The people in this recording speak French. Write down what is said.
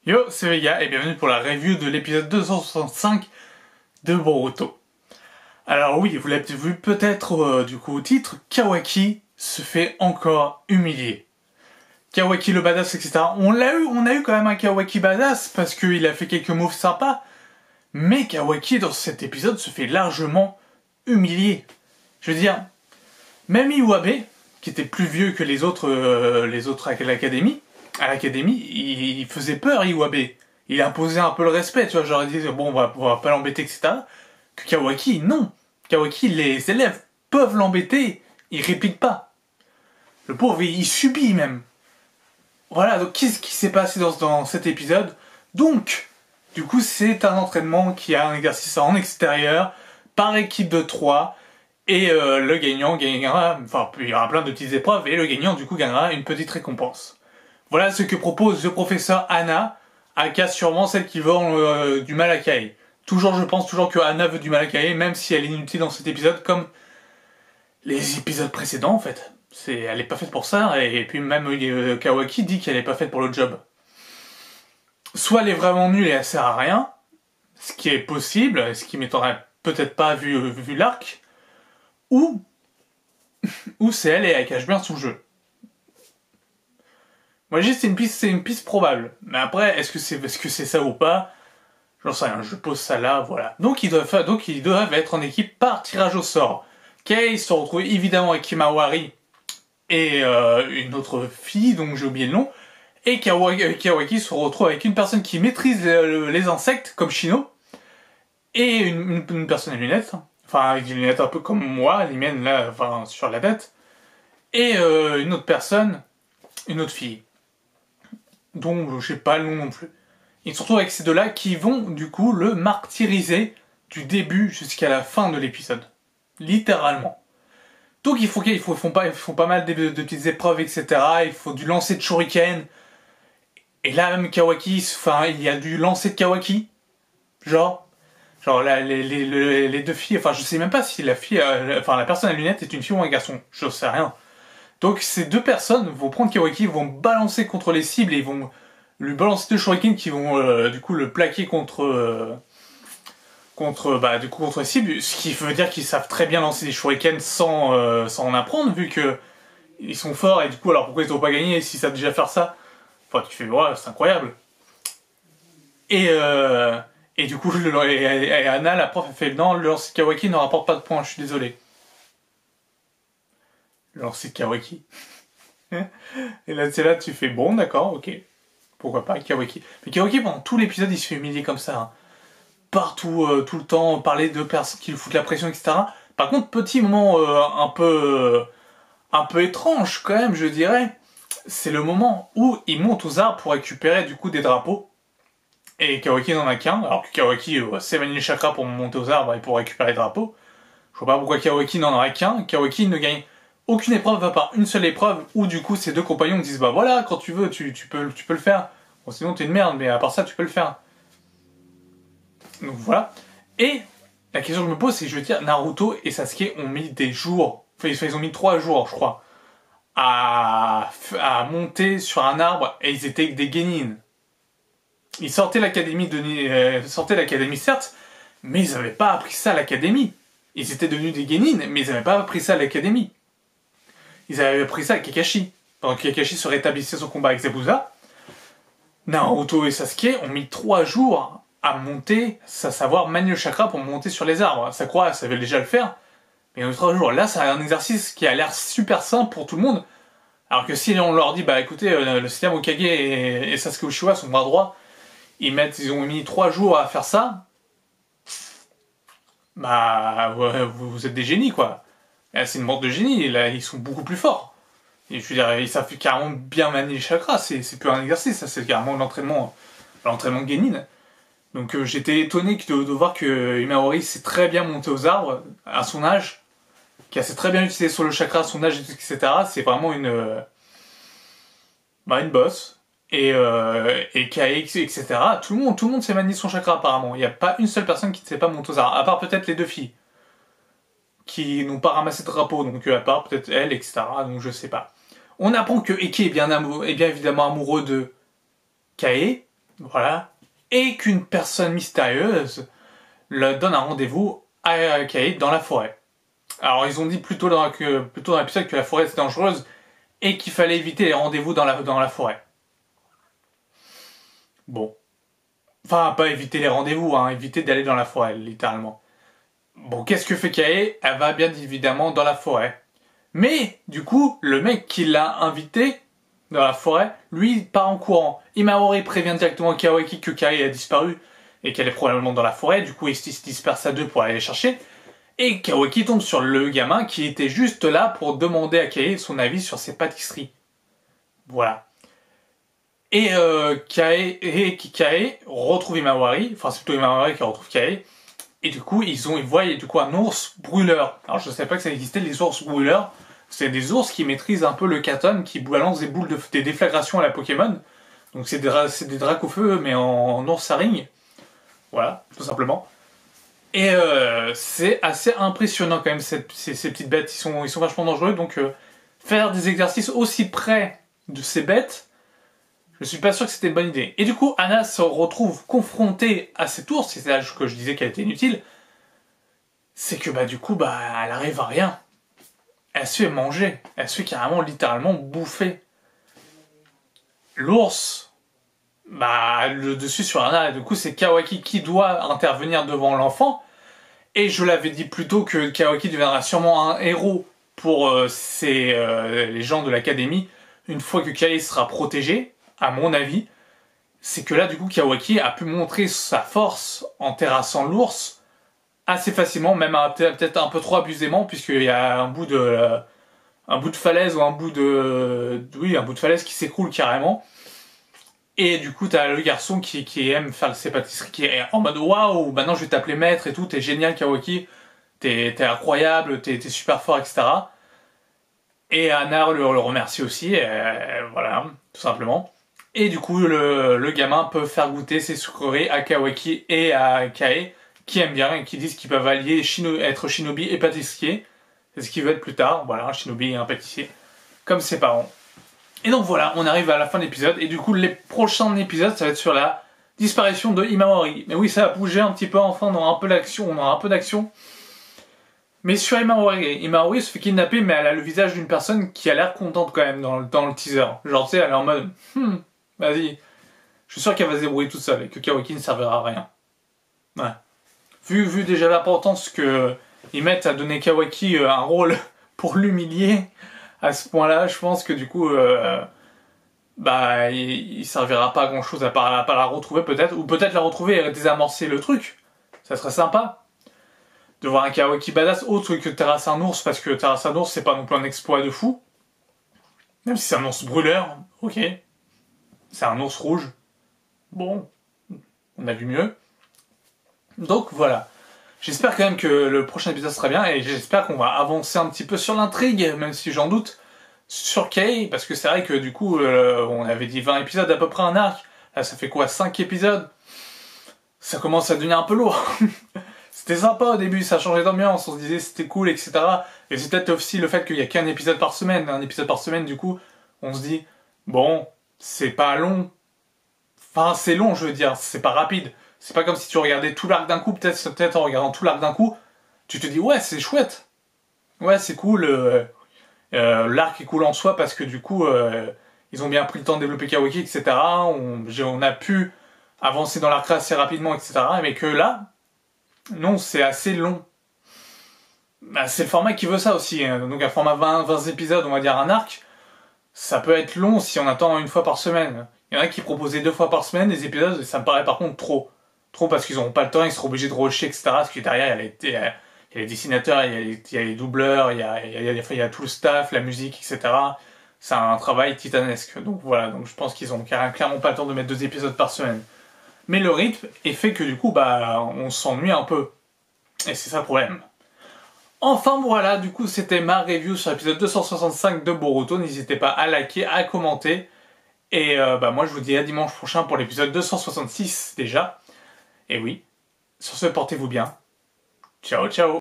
Yo, c'est Vega et bienvenue pour la review de l'épisode 265 de Boruto. Alors oui, vous l'avez vu peut-être du coup au titre, Kawaki se fait encore humilier. Kawaki le badass, etc. On a eu quand même un Kawaki badass parce qu'il a fait quelques moves sympas, mais Kawaki dans cet épisode se fait largement humilier. Je veux dire, même Iwabe, qui était plus vieux que les autres à l'académie, il faisait peur, Iwabe. Il imposait un peu le respect, tu vois, genre il disait, bon, on va pas l'embêter, etc. Que Kawaki, non. Kawaki, les élèves peuvent l'embêter, il réplique pas. Le pauvre, il subit même. Voilà, donc qu'est-ce qui s'est passé dans cet épisode? Donc, du coup, c'est un entraînement qui a un exercice en extérieur, par équipe de 3, et le gagnant gagnera, enfin, il y aura plein de petites épreuves, et le gagnant, du coup, gagnera une petite récompense. Voilà ce que propose le professeur Anna, aka sûrement celle qui vend du Malakai. Je pense toujours que Anna veut du Malakai, même si elle est inutile dans cet épisode, comme les épisodes précédents, en fait. Elle est pas faite pour ça, et puis même Kawaki dit qu'elle est pas faite pour le job. Soit elle est vraiment nulle et elle sert à rien, ce qui est possible, ce qui m'étonnerait peut-être pas vu l'arc, ou c'est elle et elle cache bien son jeu. Moi, c'est une piste probable. Mais après, est-ce que c'est ça ou pas? J'en sais rien, je pose ça là, voilà. Donc ils doivent être en équipe par tirage au sort. Kei se retrouve évidemment avec Himawari et une autre fille, dont j'ai oublié le nom. Et Kawaki se retrouve avec une personne qui maîtrise les insectes, comme Shino, et une personne à lunettes. Enfin, avec des lunettes un peu comme moi, les miennes là, enfin, sur la tête. Et une autre personne, une autre fille, dont je sais pas le nom non plus. Et surtout avec ces deux-là qui vont du coup le martyriser du début jusqu'à la fin de l'épisode. Littéralement. Donc ils font pas mal de petites épreuves, etc. Il faut du lancer de shuriken. Et là même Kawaki, enfin il y a du lancer de Kawaki. Genre là, les deux filles, enfin je sais même pas si la fille, la personne à lunettes est une fille ou un garçon. Je sais rien. Donc ces deux personnes vont prendre Kawaki, vont balancer contre les cibles et ils vont lui balancer deux shurikens qui vont du coup le plaquer contre les cibles, ce qui veut dire qu'ils savent très bien lancer des shurikens sans en apprendre vu que ils sont forts et du coup alors pourquoi ils n'ont pas gagné s'ils savent déjà faire ça? Enfin tu fais ouais c'est incroyable. Et du coup et Anna la prof elle fait non le lancer de Kawaki ne rapporte pas de points, je suis désolé. Le lancer de Kawaki. Et là, c'est là tu fais bon, d'accord, ok. Pourquoi pas, Kawaki. Mais Kawaki, pendant tout l'épisode, il se fait humilier comme ça. Hein. Partout, tout le temps, parler de personnes qui lui foutent la pression, etc. Par contre, petit moment un peu étrange, quand même, je dirais. C'est le moment où il monte aux arbres pour récupérer, du coup, des drapeaux. Et Kawaki n'en a qu'un, alors que Kawaki sait manier le chakra pour monter aux arbres et pour récupérer les drapeaux. Je vois pas pourquoi Kawaki n'en aurait qu'un. Kawaki ne gagne aucune épreuve à part une seule épreuve où du coup ses deux compagnons disent bah voilà quand tu veux tu peux le faire. Bon sinon t'es une merde mais à part ça tu peux le faire. Donc voilà. Et la question que je me pose c'est je veux dire Naruto et Sasuke ont mis des jours, enfin ils ont mis 3 jours je crois à monter sur un arbre et ils étaient des genin. Ils sortaient l'académie certes mais ils n'avaient pas appris ça à l'académie. Ils étaient devenus des genin mais ils n'avaient pas appris ça à l'académie. Ils avaient appris ça à Kakashi. Pendant que Kakashi se rétablissait son combat avec Zabuza, Naruto et Sasuke ont mis 3 jours à monter, à savoir manier le chakra pour monter sur les arbres. Sakura savait déjà le faire, mais en 3 jours. Là, c'est un exercice qui a l'air super simple pour tout le monde. Alors que si on leur dit, bah écoutez, le système Hokage et Sasuke Uchiwa sont bras droits, ils ont mis 3 jours à faire ça, bah vous êtes des génies quoi. Là, c'est une bande de génies, là, ils sont beaucoup plus forts. Et je veux dire, ils savent carrément bien manier les chakras, c'est plus un exercice, ça c'est carrément l'entraînement Genin. Donc j'étais étonné de voir que Himawari s'est très bien monté aux arbres à son âge, qui s'est très bien utilisé sur le chakra à son âge, etc. C'est vraiment une boss. Et Kae, etc. Tout le monde sait manier son chakra apparemment. Il n'y a pas une seule personne qui ne sait pas monter aux arbres, à part peut-être les deux filles. Qui n'ont pas ramassé de drapeau, donc à part peut-être elle, etc. Donc je sais pas. On apprend que Eke est bien évidemment amoureux de Kae, voilà, et qu'une personne mystérieuse leur donne un rendez-vous à Kaei dans la forêt. Alors ils ont dit plutôt dans l'épisode que la forêt c'est dangereuse et qu'il fallait éviter les rendez-vous dans la forêt. Bon. Enfin, pas éviter les rendez-vous, hein, éviter d'aller dans la forêt, littéralement. Bon, qu'est-ce que fait Kaei? Elle va bien évidemment dans la forêt. Mais, du coup, le mec qui l'a invité dans la forêt, lui, part en courant. Imamori prévient directement Kawaki que Kaei a disparu et qu'elle est probablement dans la forêt. Du coup, ils se dispersent à deux pour aller les chercher. Et Kawaki tombe sur le gamin qui était juste là pour demander à Kaei son avis sur ses pâtisseries. Voilà. Et Kaei retrouve Imamori, enfin c'est plutôt Imamori qui retrouve Kaei, et du coup ils voient du coup un ours brûleur. Alors je ne savais pas que ça existait les ours brûleurs, c'est des ours qui maîtrisent un peu le katon, qui balancent des déflagrations à la Pokémon. Donc c'est des Dracofeu mais en ours à ring. Voilà, tout simplement. Et c'est assez impressionnant quand même ces petites bêtes, ils sont vachement dangereux, donc faire des exercices aussi près de ces bêtes, je suis pas sûr que c'était une bonne idée. Et du coup, Anna se retrouve confrontée à cet ours, c'est là que je disais qu'elle était inutile, c'est que bah du coup, bah elle arrive à rien. Elle se fait manger, elle se fait carrément littéralement bouffer. L'ours, bah le dessus sur Anna, et du coup c'est Kawaki qui doit intervenir devant l'enfant, et je l'avais dit plus tôt que Kawaki deviendra sûrement un héros pour les gens de l'académie, une fois que Kaei sera protégé, à mon avis, c'est que là, du coup, Kawaki a pu montrer sa force en terrassant l'ours assez facilement, même peut-être un peu trop abusément, puisqu'il y a un bout de falaise ou un bout de falaise qui s'écroule carrément. Et du coup, t'as le garçon qui aime faire ses pâtisseries, qui est en mode waouh, maintenant je vais t'appeler maître et tout, t'es génial Kawaki, t'es incroyable, t'es super fort, etc. Et Anna le remercie aussi, voilà, tout simplement. Et du coup, le gamin peut faire goûter ses sucreries à Kawaki et à Kaei, qui aiment bien et qui disent qu'ils peuvent allier être shinobi et pâtissier. C'est ce qu'ils veulent plus tard, voilà, un shinobi et un pâtissier, comme ses parents. Et donc voilà, on arrive à la fin de l'épisode, et du coup, les prochains épisodes, ça va être sur la disparition de Imamori. Mais oui, ça va bouger un petit peu, enfin, on aura un peu d'action, Mais sur Imamori se fait kidnapper, mais elle a le visage d'une personne qui a l'air contente quand même dans le teaser. Genre, tu sais, elle est en mode, vas-y, je suis sûr qu'elle va se débrouiller toute seule et que Kawaki ne servira à rien. Ouais. Vu déjà l'importance que ils mettent à donner Kawaki un rôle pour l'humilier, à ce point-là, je pense que du coup, bah, il servira pas à grand chose à part la retrouver peut-être, ou peut-être la retrouver et désamorcer le truc. Ça serait sympa. De voir un Kawaki badass autre que terrasser un ours, parce que terrasser un ours c'est pas non plus un exploit de fou. Même si c'est un ours brûleur, ok. C'est un ours rouge. Bon, on a vu mieux. Donc voilà. J'espère quand même que le prochain épisode sera bien, et j'espère qu'on va avancer un petit peu sur l'intrigue, même si j'en doute, sur Kaei, parce que c'est vrai que du coup, on avait dit 20 épisodes à peu près un arc. Là ça fait quoi, 5 épisodes? Ça commence à devenir un peu lourd. C'était sympa au début, ça changeait d'ambiance, on se disait c'était cool, etc. Et c'est peut-être aussi le fait qu'il y a qu'un épisode par semaine. Un épisode par semaine, du coup, on se dit, bon, c'est pas long. Enfin, c'est long, je veux dire, c'est pas rapide. C'est pas comme si tu regardais tout l'arc d'un coup, peut-être en regardant tout l'arc d'un coup, tu te dis, ouais, c'est chouette. Ouais, c'est cool, l'arc est cool en soi parce que du coup, ils ont bien pris le temps de développer Kawaki, etc. On a pu avancer dans l'arc assez rapidement, etc. Mais que là, non, c'est assez long. Bah, c'est le format qui veut ça aussi. Donc un format 20 épisodes, on va dire un arc, ça peut être long si on attend une fois par semaine. Il y en a qui proposaient 2 fois par semaine des épisodes, et ça me paraît par contre trop. Trop parce qu'ils n'auront pas le temps, ils seront obligés de rusher, etc. Parce que derrière, il y a les dessinateurs, il y a les doubleurs, il y a tout le staff, la musique, etc. C'est un travail titanesque. Donc voilà, donc je pense qu'ils ont clairement pas le temps de mettre 2 épisodes par semaine. Mais le rythme est fait que du coup, bah, on s'ennuie un peu. Et c'est ça le problème. Enfin voilà, du coup c'était ma review sur l'épisode 265 de Boruto. N'hésitez pas à liker, à commenter. Et bah moi je vous dis à dimanche prochain pour l'épisode 266 déjà. Et oui, sur ce portez-vous bien. Ciao ciao.